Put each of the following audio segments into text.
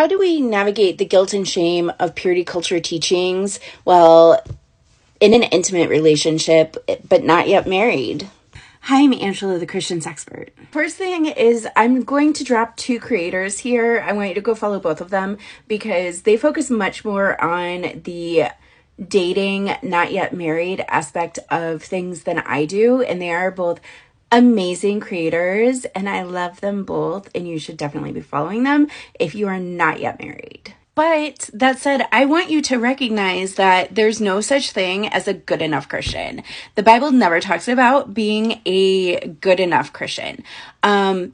How do we navigate the guilt and shame of purity culture teachings while in an intimate relationship, but not yet married? Hi, I'm Angela, the Christian Sexpert. First thing is I'm going to drop two creators here. I want you to go follow both of them because they focus much more on the dating, not yet married aspect of things than I do. And they are both amazing creators and I love them both. And you should definitely be following them if you are not yet married. But that said, I want you to recognize that there's no such thing as a good enough Christian. The Bible never talks about being a good enough Christian. And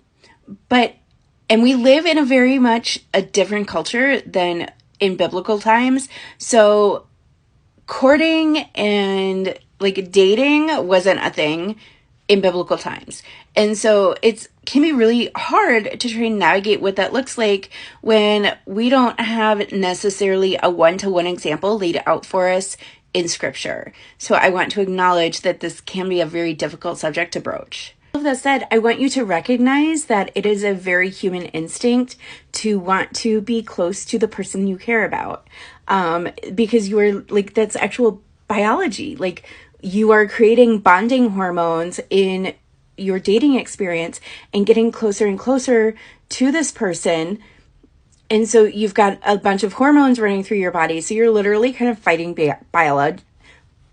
we live in a very much a different culture than in biblical times. So courting and dating wasn't a thing in biblical times. And so it can be really hard to try and navigate what that looks like when we don't have necessarily a one-to-one example laid out for us in scripture. So I want to acknowledge that this can be a very difficult subject to broach. All of that said, I want you to recognize that it is a very human instinct to want to be close to the person you care about. Because you are that's actual biology. You are creating bonding hormones in your dating experience and getting closer and closer to this person. And so you've got a bunch of hormones running through your body. So you're literally kind of fighting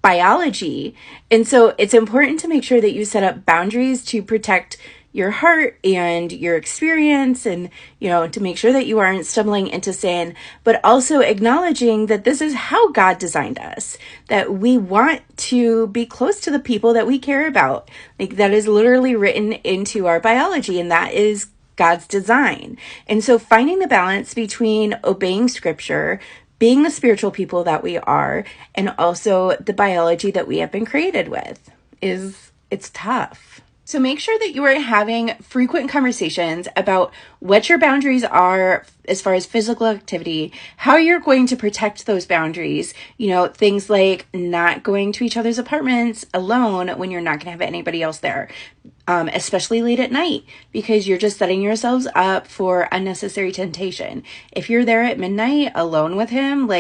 biology. And so it's important to make sure that you set up boundaries to protect your heart and your experience and, to make sure that you aren't stumbling into sin, but also acknowledging that this is how God designed us, that we want to be close to the people that we care about. That is literally written into our biology, and that is God's design. And so finding the balance between obeying scripture, being the spiritual people that we are, and also the biology that we have been created with it's tough. So make sure that you are having frequent conversations about what your boundaries are as far as physical activity, how you're going to protect those boundaries, things like not going to each other's apartments alone when you're not going to have anybody else there, especially late at night, because you're just setting yourselves up for unnecessary temptation. If you're there at midnight alone with him,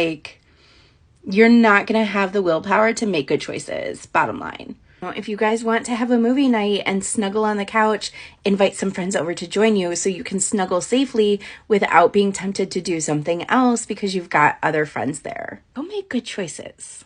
you're not going to have the willpower to make good choices, bottom line. If you guys want to have a movie night and snuggle on the couch, invite some friends over to join you so you can snuggle safely without being tempted to do something else because you've got other friends there. Go make good choices.